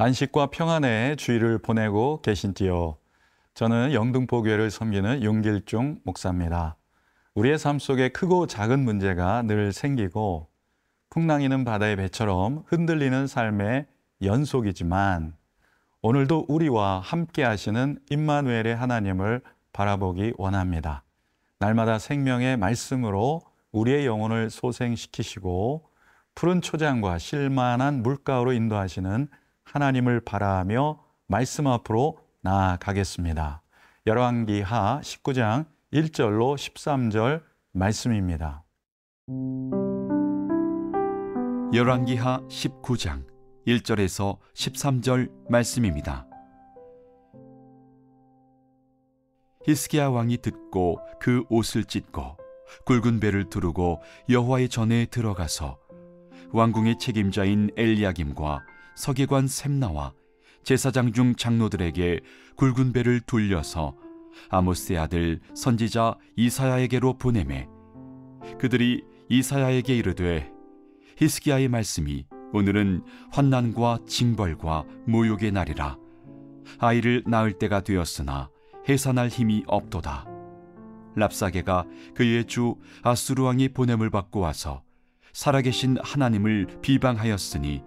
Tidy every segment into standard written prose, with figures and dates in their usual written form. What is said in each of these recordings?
안식과 평안의 주일을 보내고 계신지요. 저는 영등포교회를 섬기는 윤길중 목사입니다. 우리의 삶 속에 크고 작은 문제가 늘 생기고 풍랑이는 바다의 배처럼 흔들리는 삶의 연속이지만 오늘도 우리와 함께 하시는 임마누엘의 하나님을 바라보기 원합니다. 날마다 생명의 말씀으로 우리의 영혼을 소생시키시고 푸른 초장과 실만한 물가로 인도하시는 하나님을 바라며 말씀 앞으로 나아가겠습니다. 열왕기하 19장 1절로 13절 말씀입니다. 열왕기하 19장 1절에서 13절 말씀입니다. 히스기야 왕이 듣고 그 옷을 찢고 굵은 배를 두르고 여호와의 전에 들어가서 왕궁의 책임자인 엘리야김과 서기관 셈나와 제사장 중 장로들에게 굵은 배를 돌려서 아모스의 아들 선지자 이사야에게로 보내매 그들이 이사야에게 이르되 히스기야의 말씀이 오늘은 환난과 징벌과 모욕의 날이라 아이를 낳을 때가 되었으나 해산할 힘이 없도다. 랍사게가 그의 주 아수르 왕이 보냄을 받고 와서 살아계신 하나님을 비방하였으니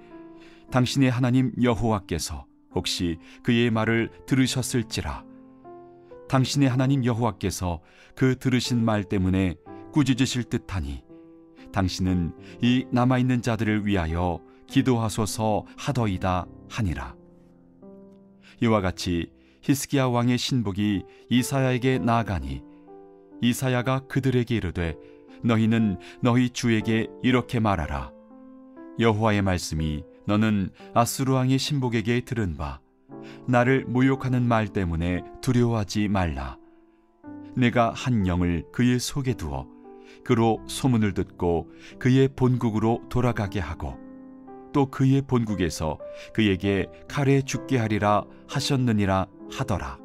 당신의 하나님 여호와께서 혹시 그의 말을 들으셨을지라. 당신의 하나님 여호와께서 그 들으신 말 때문에 꾸짖으실 듯하니 당신은 이 남아있는 자들을 위하여 기도하소서 하더이다 하니라. 이와 같이 히스기야 왕의 신복이 이사야에게 나아가니 이사야가 그들에게 이르되 너희는 너희 주에게 이렇게 말하라. 여호와의 말씀이 너는 아수르 왕의 신복에게 들은 바 나를 모욕하는 말 때문에 두려워하지 말라. 내가 한 영을 그의 속에 두어 그로 소문을 듣고 그의 본국으로 돌아가게 하고 또 그의 본국에서 그에게 칼에 죽게 하리라 하셨느니라 하더라.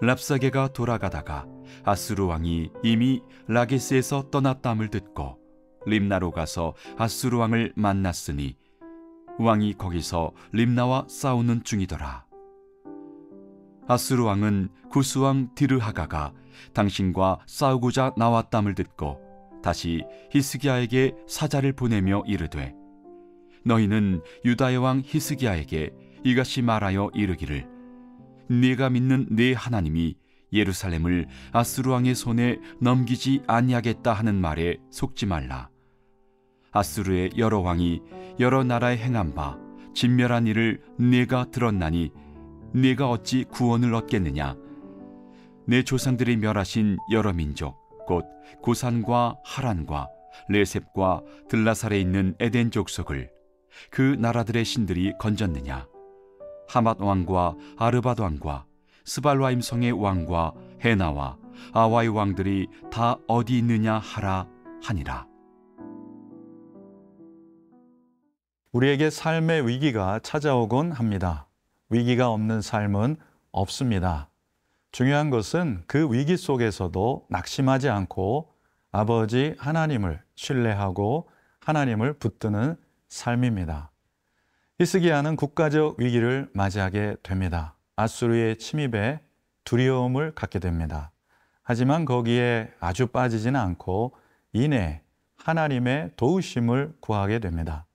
랍사게가 돌아가다가 아수르 왕이 이미 라게스에서 떠났담을 듣고 림나로 가서 아수르 왕을 만났으니 왕이 거기서 림나와 싸우는 중이더라. 아수르 왕은 구스 왕 디르하가가 당신과 싸우고자 나왔담을 듣고 다시 히스기야에게 사자를 보내며 이르되 너희는 유다의 왕 히스기야에게 이같이 말하여 이르기를 네가 믿는 네 하나님이 예루살렘을 아수르 왕의 손에 넘기지 아니하겠다 하는 말에 속지 말라. 아수르의 여러 왕이 여러 나라에 행한 바 진멸한 일을 네가 들었나니 네가 어찌 구원을 얻겠느냐. 내 조상들이 멸하신 여러 민족 곧 고산과 하란과 레셉과 들라살에 있는 에덴 족속을 그 나라들의 신들이 건졌느냐. 하맛 왕과 아르밧 왕과 스발와임 성의 왕과 헤나와 아와의 왕들이 다 어디 있느냐 하라 하니라. 우리에게 삶의 위기가 찾아오곤 합니다. 위기가 없는 삶은 없습니다. 중요한 것은 그 위기 속에서도 낙심하지 않고 아버지 하나님을 신뢰하고 하나님을 붙드는 삶입니다. 히스기야는 국가적 위기를 맞이하게 됩니다. 아수르의 침입에 두려움을 갖게 됩니다. 하지만 거기에 아주 빠지지는 않고 이내 하나님의 도우심을 구하게 됩니다.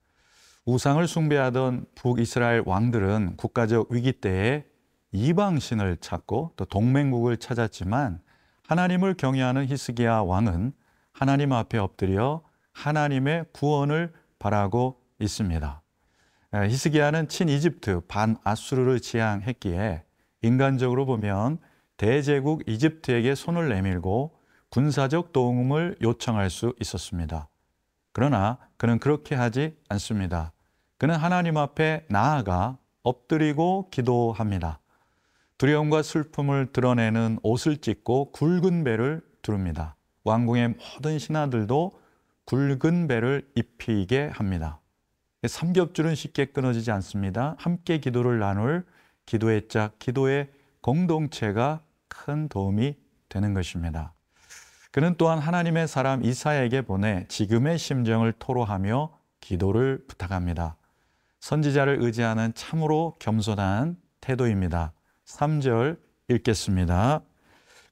우상을 숭배하던 북이스라엘 왕들은 국가적 위기 때에 이방신을 찾고 또 동맹국을 찾았지만 하나님을 경외하는 히스기야 왕은 하나님 앞에 엎드려 하나님의 구원을 바라고 있습니다. 히스기야는 친이집트 반아수르를 지향했기에 인간적으로 보면 대제국 이집트에게 손을 내밀고 군사적 도움을 요청할 수 있었습니다. 그러나 그는 그렇게 하지 않습니다. 그는 하나님 앞에 나아가 엎드리고 기도합니다. 두려움과 슬픔을 드러내는 옷을 찢고 굵은 배를 두릅니다. 왕궁의 모든 신하들도 굵은 배를 입히게 합니다. 삼겹줄은 쉽게 끊어지지 않습니다. 함께 기도를 나눌 기도의 짝, 기도의 공동체가 큰 도움이 되는 것입니다. 그는 또한 하나님의 사람 이사야에게 보내 지금의 심정을 토로하며 기도를 부탁합니다. 선지자를 의지하는 참으로 겸손한 태도입니다. 3절 읽겠습니다.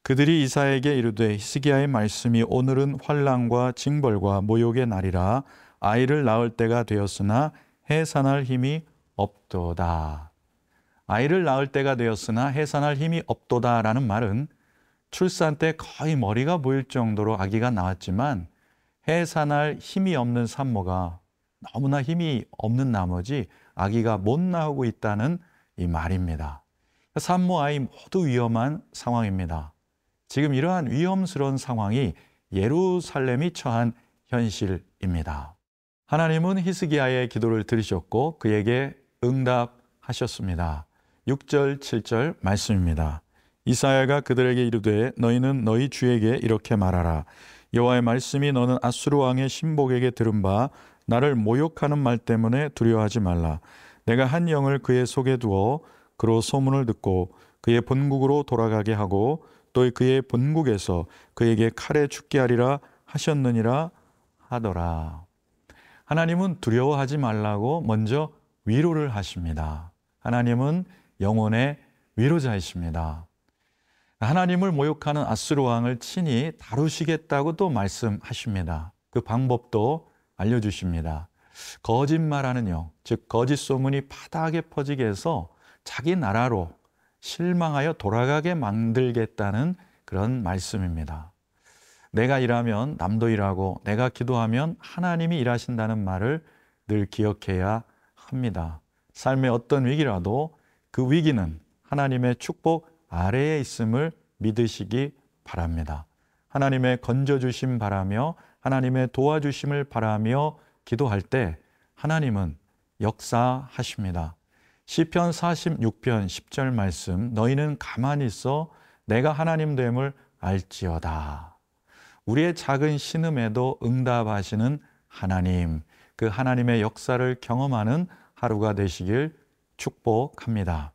그들이 이사야에게 이르되 히스기야의 말씀이 오늘은 환난과 징벌과 모욕의 날이라 아이를 낳을 때가 되었으나 해산할 힘이 없도다. 아이를 낳을 때가 되었으나 해산할 힘이 없도다라는 말은 출산 때 거의 머리가 보일 정도로 아기가 나왔지만 해산할 힘이 없는 산모가 너무나 힘이 없는 나머지 아기가 못 나오고 있다는 이 말입니다. 산모 아이 모두 위험한 상황입니다. 지금 이러한 위험스러운 상황이 예루살렘이 처한 현실입니다. 하나님은 히스기야의 기도를 들으셨고 그에게 응답하셨습니다. 6절, 7절 말씀입니다. 이사야가 그들에게 이르되 너희는 너희 주에게 이렇게 말하라. 여호와의 말씀이 너는 아수르 왕의 신복에게 들은 바 나를 모욕하는 말 때문에 두려워하지 말라. 내가 한 영을 그의 속에 두어 그로 소문을 듣고 그의 본국으로 돌아가게 하고 또 그의 본국에서 그에게 칼에 죽게 하리라 하셨느니라 하더라. 하나님은 두려워하지 말라고 먼저 위로를 하십니다. 하나님은 영혼의 위로자이십니다. 하나님을 모욕하는 아수르 왕을 친히 다루시겠다고 또 말씀하십니다. 그 방법도 알려주십니다. 거짓말하는 영, 즉 거짓 소문이 바닥에 퍼지게 해서 자기 나라로 실망하여 돌아가게 만들겠다는 그런 말씀입니다. 내가 일하면 남도 일하고 내가 기도하면 하나님이 일하신다는 말을 늘 기억해야 합니다. 삶의 어떤 위기라도 그 위기는 하나님의 축복 아래에 있음을 믿으시기 바랍니다. 하나님의 건져주심 바라며 하나님의 도와주심을 바라며 기도할 때 하나님은 역사하십니다. 시편 46편 10절 말씀 너희는 가만히 있어 내가 하나님 됨을 알지어다. 우리의 작은 신음에도 응답하시는 하나님, 그 하나님의 역사를 경험하는 하루가 되시길 축복합니다.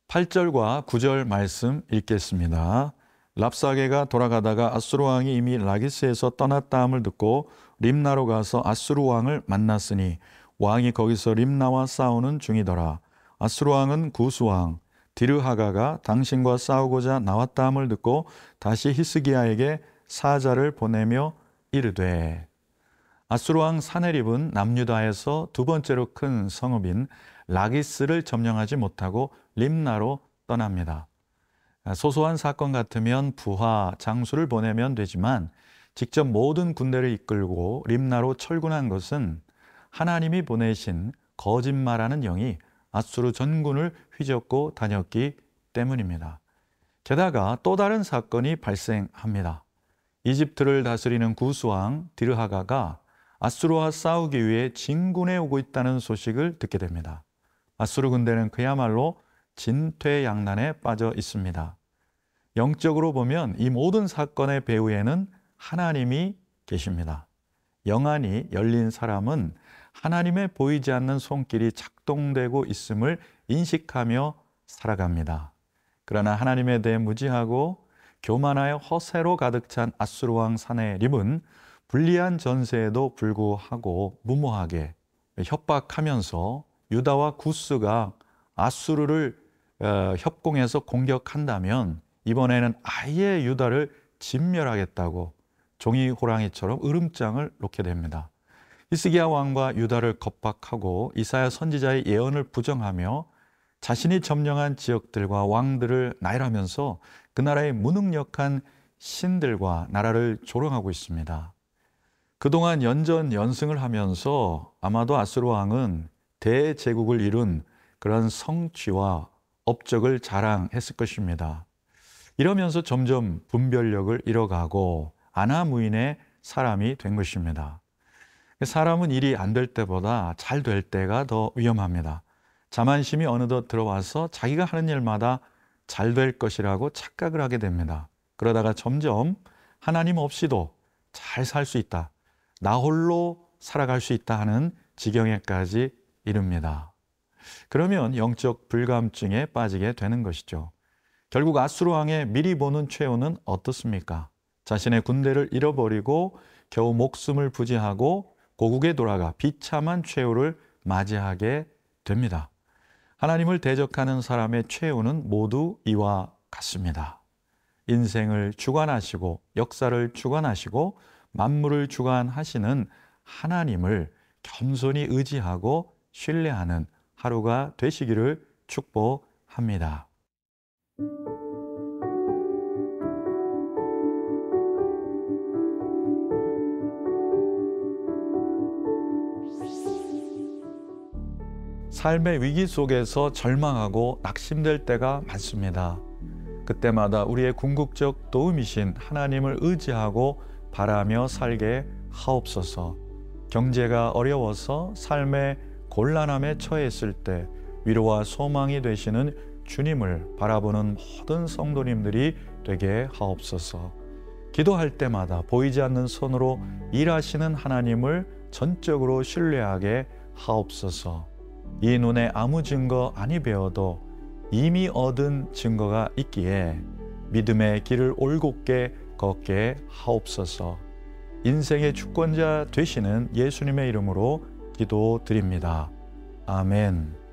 (8절과) (9절) 말씀 읽겠습니다. 랍사게가 돌아가다가 아수르 왕이 이미 라기스에서 떠났다함을 듣고 림나로 가서 아수르 왕을 만났으니 왕이 거기서 림나와 싸우는 중이더라. 아수르 왕은 구스 왕 디르하가가 당신과 싸우고자 나왔다함을 듣고 다시 히스기야에게 사자를 보내며 이르되. 아수르 왕 사네립은 남유다에서 두 번째로 큰 성읍인 라기스를 점령하지 못하고 림나로 떠납니다. 소소한 사건 같으면 부하, 장수를 보내면 되지만 직접 모든 군대를 이끌고 림나로 철군한 것은 하나님이 보내신 거짓말하는 영이 아수르 전군을 휘젓고 다녔기 때문입니다. 게다가 또 다른 사건이 발생합니다. 이집트를 다스리는 구스왕 디르하가가 아수르와 싸우기 위해 진군해 오고 있다는 소식을 듣게 됩니다. 아수르 군대는 그야말로 진퇴양난에 빠져 있습니다. 영적으로 보면 이 모든 사건의 배후에는 하나님이 계십니다. 영안이 열린 사람은 하나님의 보이지 않는 손길이 작동되고 있음을 인식하며 살아갑니다. 그러나 하나님에 대해 무지하고 교만하여 허세로 가득 찬 아수르 왕 사네립은 불리한 전세에도 불구하고 무모하게 협박하면서 유다와 구스가 아수르를 협공해서 공격한다면 이번에는 아예 유다를 진멸하겠다고 종이 호랑이처럼 으름장을 놓게 됩니다. 히스기야 왕과 유다를 겁박하고 이사야 선지자의 예언을 부정하며 자신이 점령한 지역들과 왕들을 나열하면서 그 나라의 무능력한 신들과 나라를 조롱하고 있습니다. 그동안 연전연승을 하면서 아마도 아수르 왕은 대제국을 이룬 그런 성취와 업적을 자랑했을 것입니다. 이러면서 점점 분별력을 잃어가고 아나무인의 사람이 된 것입니다. 사람은 일이 안 될 때보다 잘 될 때가 더 위험합니다. 자만심이 어느덧 들어와서 자기가 하는 일마다 잘 될 것이라고 착각을 하게 됩니다. 그러다가 점점 하나님 없이도 잘 살 수 있다, 나 홀로 살아갈 수 있다 하는 지경에까지 이릅니다. 그러면 영적 불감증에 빠지게 되는 것이죠. 결국 아수르 왕의 미리 보는 최후는 어떻습니까? 자신의 군대를 잃어버리고 겨우 목숨을 부지하고 고국에 돌아가 비참한 최후를 맞이하게 됩니다. 하나님을 대적하는 사람의 최후는 모두 이와 같습니다. 인생을 주관하시고 역사를 주관하시고 만물을 주관하시는 하나님을 겸손히 의지하고 신뢰하는 하루가 되시기를 축복합니다. 삶의 위기 속에서 절망하고 낙심될 때가 많습니다. 그때마다 우리의 궁극적 도움이신 하나님을 의지하고 바라며 살게 하옵소서. 경제가 어려워서 삶의 곤란함에 처했을 때 위로와 소망이 되시는 주님을 바라보는 모든 성도님들이 되게 하옵소서. 기도할 때마다 보이지 않는 손으로 일하시는 하나님을 전적으로 신뢰하게 하옵소서. 이 눈에 아무 증거 아니 배워도 이미 얻은 증거가 있기에 믿음의 길을 올곧게 걷게 하옵소서. 인생의 주권자 되시는 예수님의 이름으로 기도드립니다. 아멘.